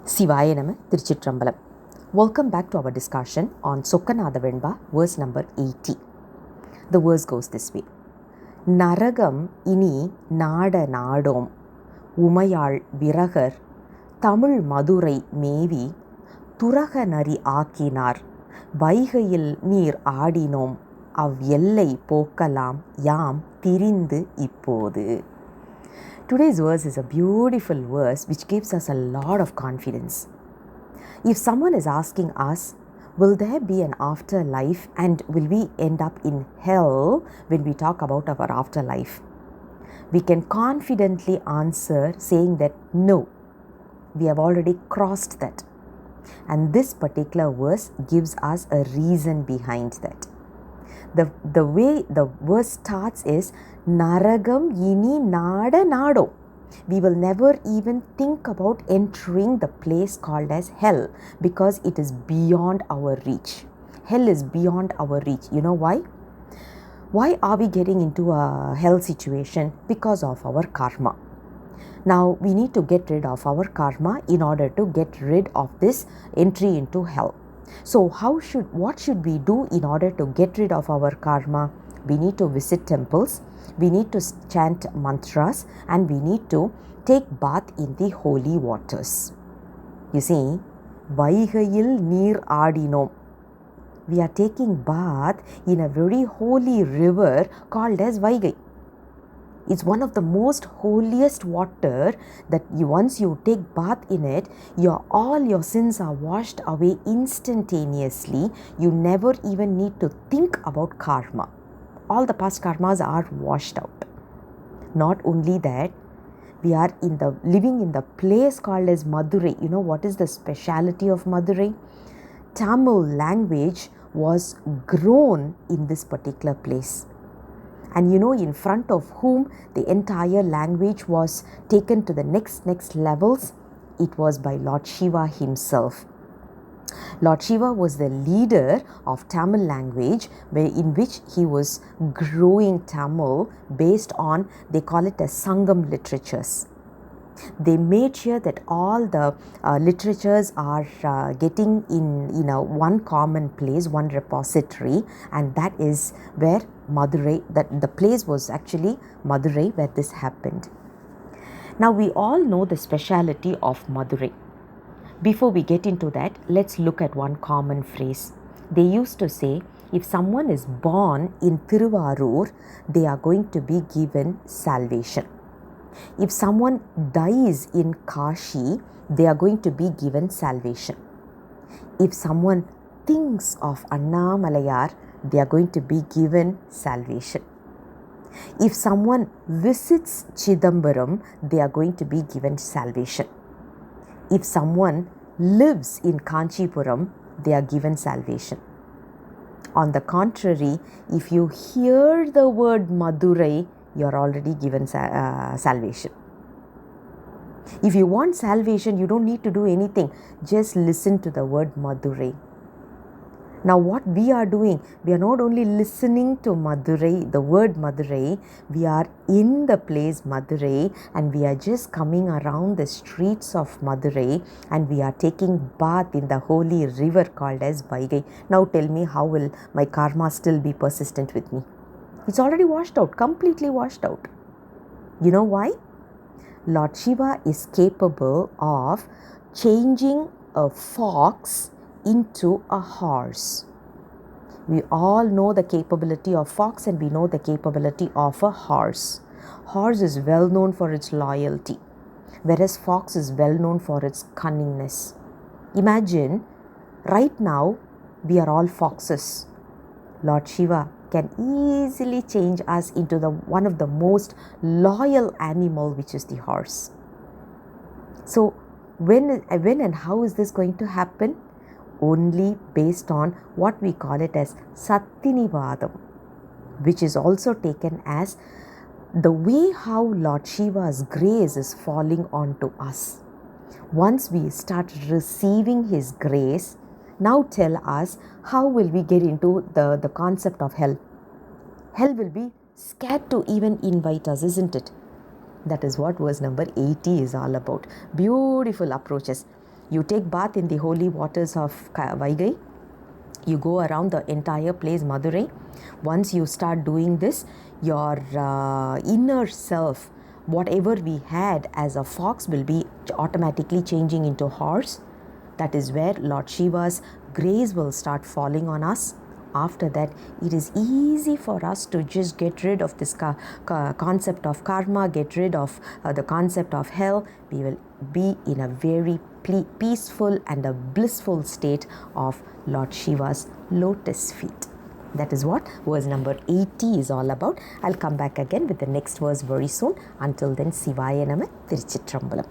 Sivaya Nama Tiruchitrambalam. Welcome back to our discussion on Sokkanatha Venba, verse number 80. The verse goes this way. Naragam ini naada naadom umayal viragar Tamil Madurai mevi துரக நரி ஆக்கினார் வைகையில் நீர் ஆடினோம் எல்லை போக்கலாம் யாம் திரிந்து இப்போது. Today's verse is a beautiful verse which gives us a lot of confidence. If someone is asking us, will there be an afterlife and will we end up in hell when we talk about our afterlife? We can confidently answer saying that no, we have already crossed that. And this particular verse gives us a reason behind that. The way the verse starts is naragam ini naada naado. We will never even think about entering the place called as hell because it is beyond our reach. Hell is beyond our reach. You know why? Why are we getting into a hell situation? Because of our karma. Now we need to get rid of our karma in order to get rid of this entry into hell. So what should we do in order to get rid of our karma? We need to visit temples, we need to chant mantras, and we need to take bath in the holy waters. You see, Vaigayil Neer Adinom. We are taking bath in a very holy river called as Vaigai. It's one of the most holiest water that once you take bath in it, all your sins are washed away instantaneously. You never even need to think about karma. All the past karmas are washed out. Not only that, we are living in the place called as Madurai. You know what is the speciality of Madurai? Tamil language was grown in this particular place. And you know in front of whom the entire language was taken to the next levels? It was by Lord Shiva himself. Lord Shiva was the leader of Tamil language, in which he was growing Tamil based on, they call it as Sangam literatures. They made sure that all the literatures are getting in one common place, one repository, and that is where Madurai, that the place was actually Madurai where this happened. Now we all know the speciality of Madurai. Before we get into that, let's look at one common phrase. They used to say, if someone is born in Thiruvarur, they are going to be given salvation. If someone dies in Kashi, they are going to be given salvation. If someone thinks of Annamalayar, they are going to be given salvation. If someone visits Chidambaram, they are going to be given salvation. If someone lives in Kanchipuram, they are given salvation. On the contrary, if you hear the word Madurai, you are already given salvation. If you want salvation, you don't need to do anything. Just listen to the word Madurai. Now what we are doing, we are not only listening to Madurai, the word Madurai, we are in the place Madurai and we are just coming around the streets of Madurai and we are taking bath in the holy river called as Vaigai. Now tell me, how will my karma still be persistent with me? It's already washed out, completely washed out. You know why? Lord Shiva is capable of changing a fox into a horse. We all know the capability of fox and we know the capability of a horse. Horse is well known for its loyalty, whereas fox is well known for its cunningness. Imagine, right now we are all foxes. Lord Shiva can easily change us into one of the most loyal animal, which is the horse. So when and how is this going to happen? Only based on what we call it as Sattinivadam, which is also taken as the way how Lord Shiva's grace is falling onto us. Once we start receiving his grace, now tell us, how will we get into the concept of hell? Hell will be scared to even invite us, isn't it? That is what verse number 80 is all about. Beautiful approaches. You take bath in the holy waters of Vaigai. You go around the entire place, Madurai. Once you start doing this, your inner self, whatever we had as a fox, will be automatically changing into horse. That is where Lord Shiva's grace will start falling on us. After that, it is easy for us to just get rid of this concept of karma, get rid of the concept of hell. We will be in a very peaceful and a blissful state of Lord Shiva's lotus feet. That is what verse number 80 is all about. I'll come back again with the next verse very soon. Until then, Sivaya Nama, Tiruchitrambalam.